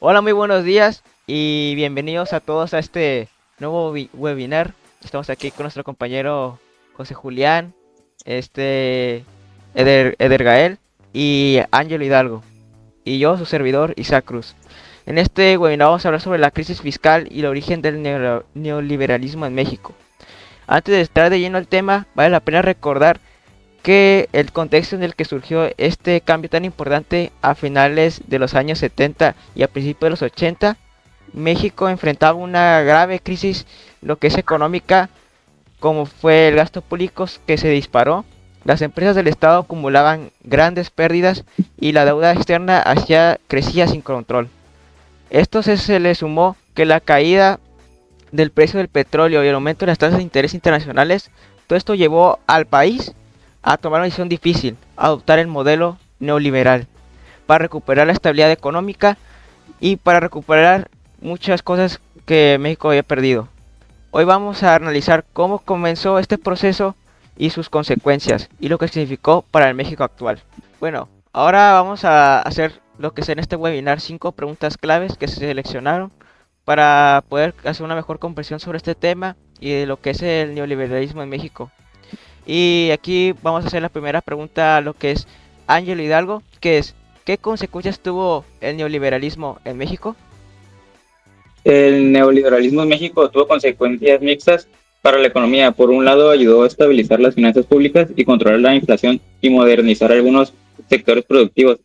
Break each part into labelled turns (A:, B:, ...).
A: Hola, muy buenos días y bienvenidos a todos a este nuevo webinar. Estamos aquí con nuestro compañero José Julián, este Eder Gael y Ángelo Hidalgo, y yo, su servidor Isaac Cruz. En este webinar vamos a hablar sobre la crisis fiscal y el origen del neoliberalismo en México. Antes de entrar de lleno al tema, vale la pena recordar que el contexto en el que surgió este cambio tan importante a finales de los años 70 y a principios de los 80, México enfrentaba una grave crisis, lo que es económica, como fue el gasto público que se disparó, las empresas del Estado acumulaban grandes pérdidas y la deuda externa crecía sin control. Esto se le sumó que la caída del precio del petróleo y el aumento de las tasas de interés internacionales, todo esto llevó al país a tomar una decisión difícil: adoptar el modelo neoliberal para recuperar la estabilidad económica y para recuperar muchas cosas que México había perdido. Hoy vamos a analizar cómo comenzó este proceso y sus consecuencias y lo que significó para el México actual. Bueno, ahora vamos a hacer lo que es en este webinar 5 preguntas claves que se seleccionaron para poder hacer una mejor comprensión sobre este tema y de lo que es el neoliberalismo en México. Y aquí vamos a hacer la primera pregunta a lo que es Ángelo Hidalgo, que es: ¿qué consecuencias tuvo el neoliberalismo en México?
B: El neoliberalismo en México tuvo consecuencias mixtas para la economía. Por un lado, ayudó a estabilizar las finanzas públicas y controlar la inflación y modernizar algunos sectores productivos.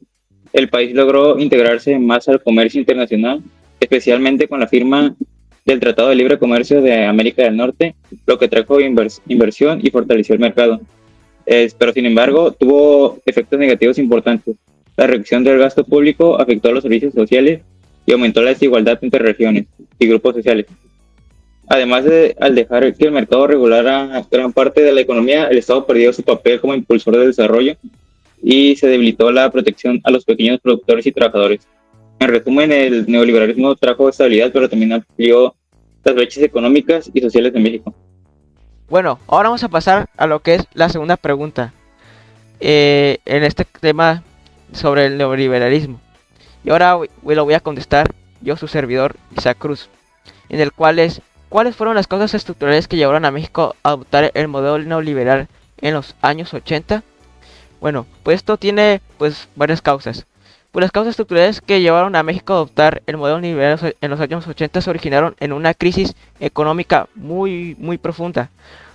B: El país logró integrarse más al comercio internacional, especialmente con la firma del Tratado de Libre Comercio de América del Norte, lo que trajo inversión y fortaleció el mercado. Pero sin embargo, tuvo efectos negativos importantes. La reducción del gasto público afectó a los servicios sociales y aumentó la desigualdad entre regiones y grupos sociales. Además de, al dejar que el mercado regulara gran parte de la economía, el Estado perdió su papel como impulsor del desarrollo y se debilitó la protección a los pequeños productores y trabajadores. En resumen, el neoliberalismo trajo estabilidad, pero también amplió las brechas económicas y sociales de México.
A: Bueno, ahora vamos a pasar a lo que es la segunda pregunta en este tema sobre el neoliberalismo. Y ahora lo voy a contestar yo, su servidor Isaac Cruz, en el cual es: ¿cuáles fueron las causas estructurales que llevaron a México a adoptar el modelo neoliberal en los años 80? Bueno, pues esto tiene pues varias causas. Pues las causas estructurales que llevaron a México a adoptar el modelo neoliberal en los años 80 se originaron en una crisis económica muy profunda.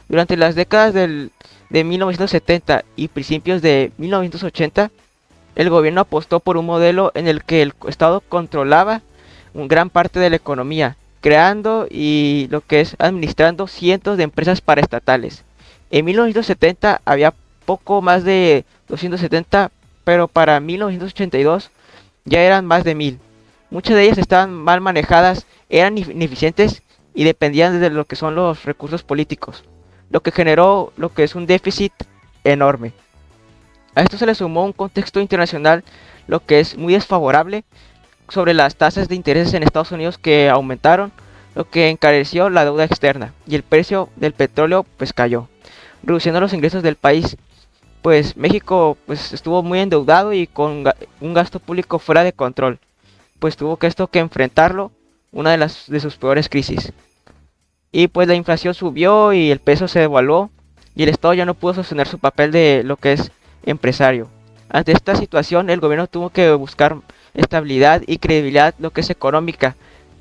A: Durante las décadas de 1970 y principios de 1980, el gobierno apostó por un modelo en el que el Estado controlaba gran parte de la economía, creando y lo que es administrando cientos de empresas paraestatales. En 1970 había poco más de 270, pero para 1982 ya eran más de 1000. Muchas de ellas estaban mal manejadas, eran ineficientes y dependían de lo que son los recursos políticos, lo que generó lo que es un déficit enorme. A esto se le sumó un contexto internacional lo que es muy desfavorable sobre las tasas de interés en Estados Unidos, que aumentaron, lo que encareció la deuda externa, y el precio del petróleo pues cayó, reduciendo los ingresos del país. Pues México pues estuvo muy endeudado y con un gasto público fuera de control, pues tuvo que esto que enfrentarlo, una de sus peores crisis. Y pues la inflación subió y el peso se devaluó y el Estado ya no pudo sostener su papel de lo que es empresario. Ante esta situación, el gobierno tuvo que buscar estabilidad y credibilidad, lo que es económica.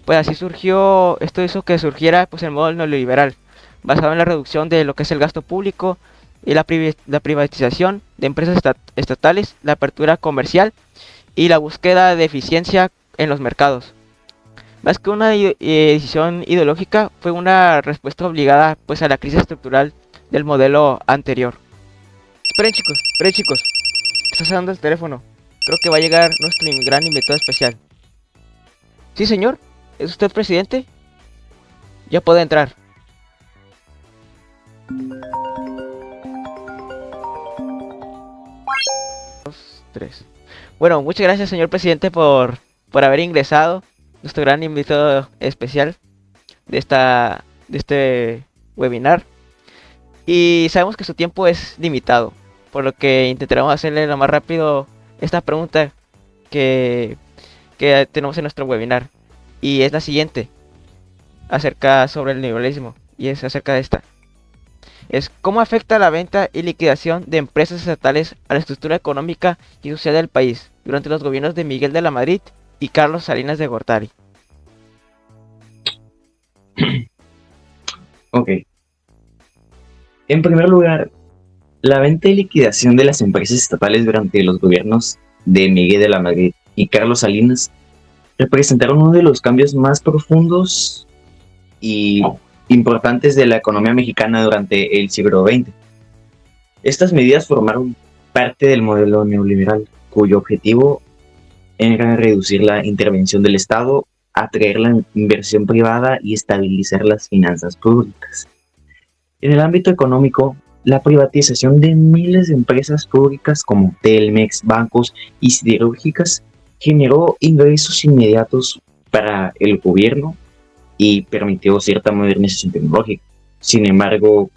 A: Pues así surgió, esto hizo que surgiera pues el modelo neoliberal, basado en la reducción de lo que es el gasto público y la privatización de empresas estatales, la apertura comercial y la búsqueda de eficiencia en los mercados. Más que una decisión ideológica, fue una respuesta obligada pues a la crisis estructural del modelo anterior. Esperen chicos, está sonando el teléfono. Creo que va a llegar nuestro gran invitado especial. Sí, señor, ¿es usted presidente? Ya puede entrar. 2, 3. Bueno, muchas gracias, señor presidente, por haber ingresado, nuestro gran invitado especial de este webinar. Y sabemos que su tiempo es limitado, por lo que intentaremos hacerle lo más rápido esta pregunta que que tenemos en nuestro webinar. Y es la siguiente, acerca sobre el neoliberalismo. Y es acerca de esta. Es cómo afecta la venta y liquidación de empresas estatales a la estructura económica y social del país durante los gobiernos de Miguel de la Madrid y Carlos Salinas de Gortari.
C: Ok. En primer lugar, la venta y liquidación de las empresas estatales durante los gobiernos de Miguel de la Madrid y Carlos Salinas representaron uno de los cambios más profundos y importantes de la economía mexicana durante el siglo XX. Estas medidas formaron parte del modelo neoliberal, cuyo objetivo era reducir la intervención del Estado, atraer la inversión privada y estabilizar las finanzas públicas. En el ámbito económico, la privatización de miles de empresas públicas como Telmex, bancos y siderúrgicas generó ingresos inmediatos para el gobierno y permitió cierta modernización tecnológica. Sin embargo,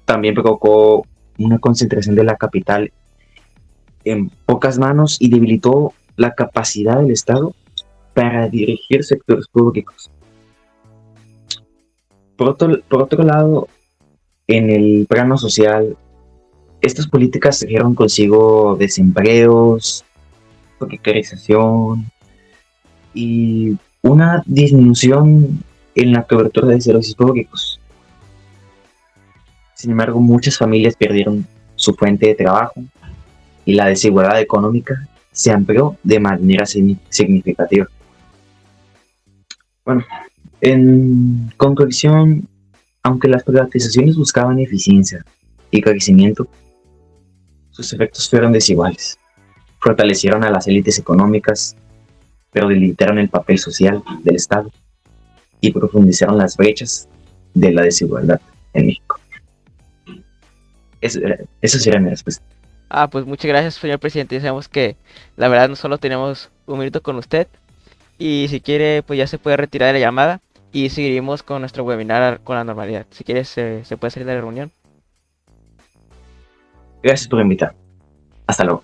C: también provocó una concentración de la capital en pocas manos y debilitó la capacidad del Estado para dirigir sectores públicos. Por otro lado, en el plano social, estas políticas trajeron consigo desempleos, precarización y una disminución en la cobertura de servicios públicos. Sin embargo, muchas familias perdieron su fuente de trabajo y la desigualdad económica se amplió de manera significativa. Bueno, en conclusión, aunque las privatizaciones buscaban eficiencia y crecimiento, sus efectos fueron desiguales. Fortalecieron a las élites económicas, pero debilitaron el papel social del Estado y profundizaron las brechas de la desigualdad en México. Eso sería mi respuesta.
A: Pues muchas gracias, señor presidente. Ya sabemos que la verdad no solo tenemos un minuto con usted. Y si quiere, pues ya se puede retirar de la llamada y seguiremos con nuestro webinar con la normalidad. Si quieres, se puede salir de la reunión.
C: Gracias por invitar. Hasta luego.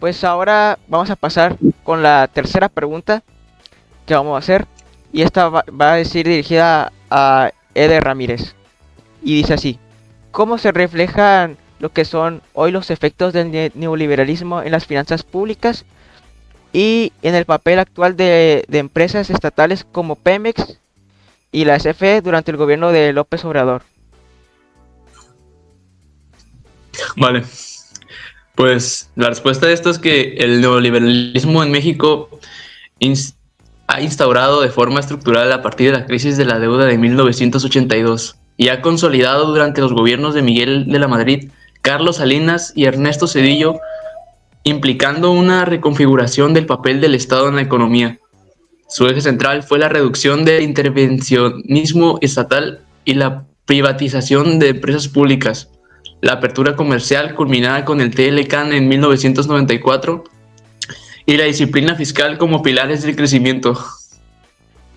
A: Pues ahora vamos a pasar con la tercera pregunta que vamos a hacer. Y esta va a decir dirigida a Eder Ramírez. Y dice así: ¿cómo se reflejan lo que son hoy los efectos del neoliberalismo en las finanzas públicas y en el papel actual de empresas estatales como Pemex y la CFE durante el gobierno de López Obrador?
D: Vale, pues la respuesta a esto es que el neoliberalismo en México ha instaurado de forma estructural a partir de la crisis de la deuda de 1982 y ha consolidado durante los gobiernos de Miguel de la Madrid, Carlos Salinas y Ernesto Zedillo, implicando una reconfiguración del papel del Estado en la economía. Su eje central fue la reducción del intervencionismo estatal y la privatización de empresas públicas, la apertura comercial culminada con el TLCAN en 1994 y la disciplina fiscal como pilares del crecimiento.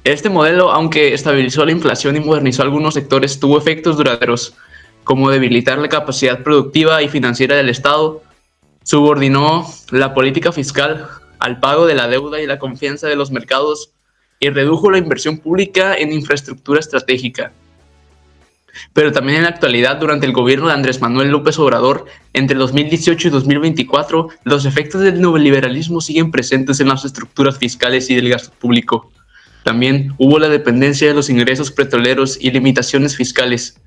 D: Este modelo, aunque estabilizó la inflación y modernizó algunos sectores, tuvo efectos duraderos, como debilitar la capacidad productiva y financiera del Estado, subordinó la política fiscal al pago de la deuda y la confianza de los mercados y redujo la inversión pública en infraestructura estratégica. Pero también en la actualidad, durante el gobierno de Andrés Manuel López Obrador, entre 2018 y 2024, los efectos del neoliberalismo siguen presentes en las estructuras fiscales y del gasto público. También hubo la dependencia de los ingresos petroleros y limitaciones fiscales.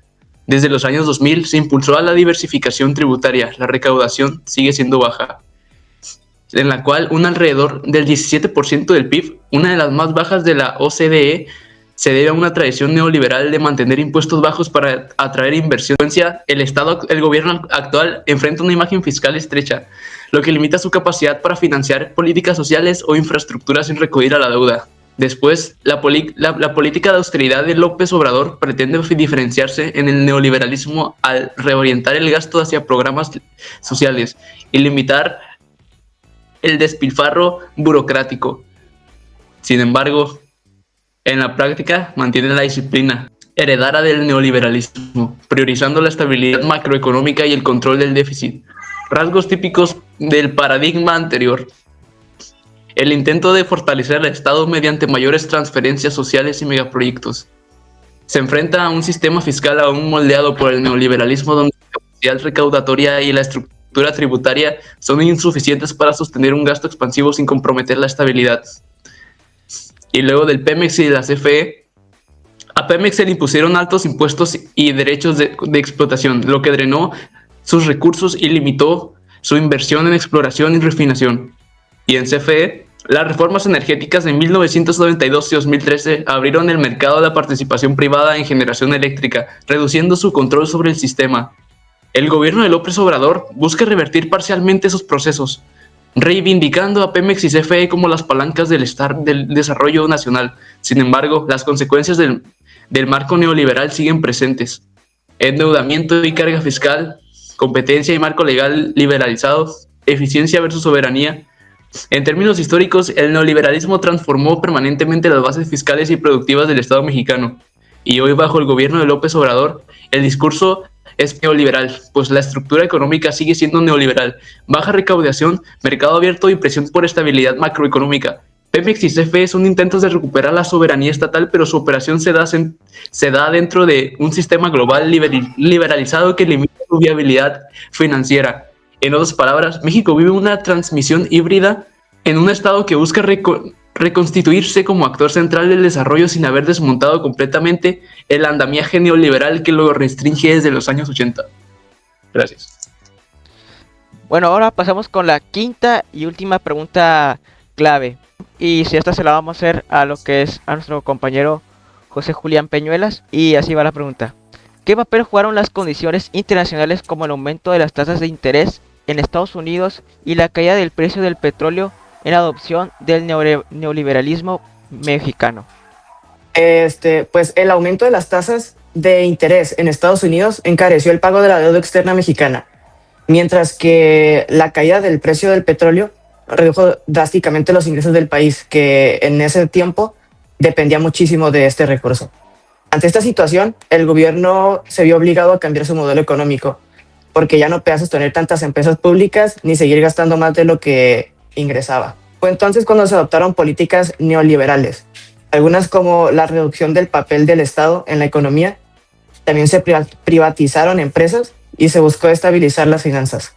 D: Desde los años 2000 se impulsó a la diversificación tributaria. La recaudación sigue siendo baja, en la cual un alrededor del 17% del PIB, una de las más bajas de la OCDE, se debe a una tradición neoliberal de mantener impuestos bajos para atraer inversión. El gobierno actual enfrenta una imagen fiscal estrecha, lo que limita su capacidad para financiar políticas sociales o infraestructuras sin recurrir a la deuda. Después, la política de austeridad de López Obrador pretende diferenciarse en el neoliberalismo al reorientar el gasto hacia programas sociales y limitar el despilfarro burocrático. Sin embargo, en la práctica mantiene la disciplina heredada del neoliberalismo, priorizando la estabilidad macroeconómica y el control del déficit, rasgos típicos del paradigma anterior. El intento de fortalecer el Estado mediante mayores transferencias sociales y megaproyectos. Se enfrenta a un sistema fiscal aún moldeado por el neoliberalismo, donde la capacidad recaudatoria y la estructura tributaria son insuficientes para sostener un gasto expansivo sin comprometer la estabilidad. Y luego del Pemex y de la CFE, a Pemex se le impusieron altos impuestos y derechos de explotación, lo que drenó sus recursos y limitó su inversión en exploración y refinación. Y en CFE, las reformas energéticas de 1992 y 2013 abrieron el mercado a la participación privada en generación eléctrica, reduciendo su control sobre el sistema. El gobierno de López Obrador busca revertir parcialmente esos procesos, reivindicando a Pemex y CFE como las palancas del desarrollo nacional. Sin embargo, las consecuencias del marco neoliberal siguen presentes. Endeudamiento y carga fiscal, competencia y marco legal liberalizados, eficiencia versus soberanía. En términos históricos, el neoliberalismo transformó permanentemente las bases fiscales y productivas del Estado mexicano. Y hoy, bajo el gobierno de López Obrador, el discurso es neoliberal, pues la estructura económica sigue siendo neoliberal. Baja recaudación, mercado abierto y presión por estabilidad macroeconómica. Pemex y CFE son intentos de recuperar la soberanía estatal, pero su operación se da dentro de un sistema global liberalizado que limita su viabilidad financiera. En otras palabras, México vive una transmisión híbrida en un estado que busca reconstituirse como actor central del desarrollo sin haber desmontado completamente el andamiaje neoliberal que lo restringe desde los años 80. Gracias.
A: Bueno, ahora pasamos con la quinta y última pregunta clave. Y si esta se la vamos a hacer a lo que es a nuestro compañero José Julián Peñuelas. Y así va la pregunta. ¿Qué papel jugaron las condiciones internacionales como el aumento de las tasas de interés en Estados Unidos y la caída del precio del petróleo en la adopción del neoliberalismo mexicano?
E: Pues el aumento de las tasas de interés en Estados Unidos encareció el pago de la deuda externa mexicana, mientras que la caída del precio del petróleo redujo drásticamente los ingresos del país, que en ese tiempo dependía muchísimo de este recurso. Ante esta situación, el gobierno se vio obligado a cambiar su modelo económico, porque ya no podía sostener tantas empresas públicas ni seguir gastando más de lo que ingresaba. Fue entonces cuando se adoptaron políticas neoliberales, algunas como la reducción del papel del Estado en la economía. También se privatizaron empresas y se buscó estabilizar las finanzas.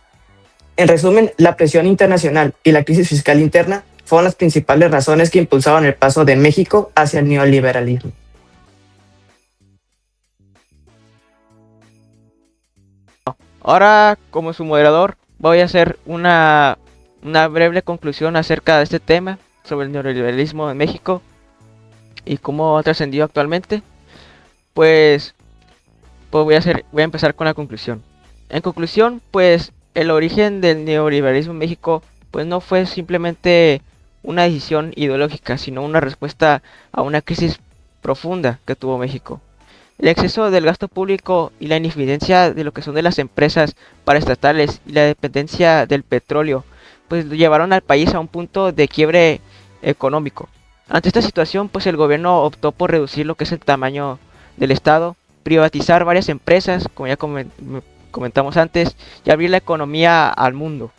E: En resumen, la presión internacional y la crisis fiscal interna fueron las principales razones que impulsaron el paso de México hacia el neoliberalismo.
A: Ahora, como su moderador, voy a hacer una breve conclusión acerca de este tema sobre el neoliberalismo en México y cómo ha trascendido actualmente. Pues voy a empezar con la conclusión. En conclusión, pues el origen del neoliberalismo en México pues no fue simplemente una decisión ideológica, sino una respuesta a una crisis profunda que tuvo México. El exceso del gasto público y la ineficiencia de lo que son de las empresas paraestatales y la dependencia del petróleo pues llevaron al país a un punto de quiebre económico. Ante esta situación, pues el gobierno optó por reducir lo que es el tamaño del Estado, privatizar varias empresas, como ya comentamos antes, y abrir la economía al mundo.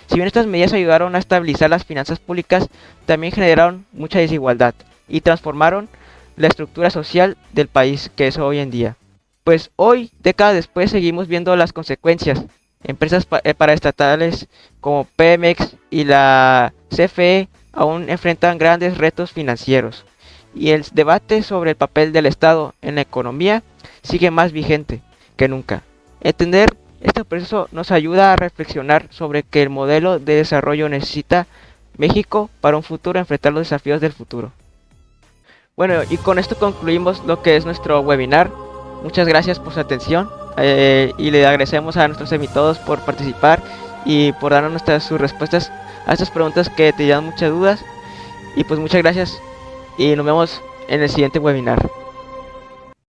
A: Si bien estas medidas ayudaron a estabilizar las finanzas públicas, también generaron mucha desigualdad y transformaron la estructura social del país que es hoy en día. Pues hoy, décadas después, seguimos viendo las consecuencias. Empresas paraestatales como Pemex y la CFE aún enfrentan grandes retos financieros, y el debate sobre el papel del Estado en la economía sigue más vigente que nunca. Entender este proceso nos ayuda a reflexionar sobre que el modelo de desarrollo necesita México para un futuro enfrentar los desafíos del futuro. Bueno, y con esto concluimos lo que es nuestro webinar. Muchas gracias por su atención y le agradecemos a nuestros invitados por participar y por darnos sus respuestas a estas preguntas que te llevan muchas dudas. Y pues muchas gracias y nos vemos en el siguiente webinar.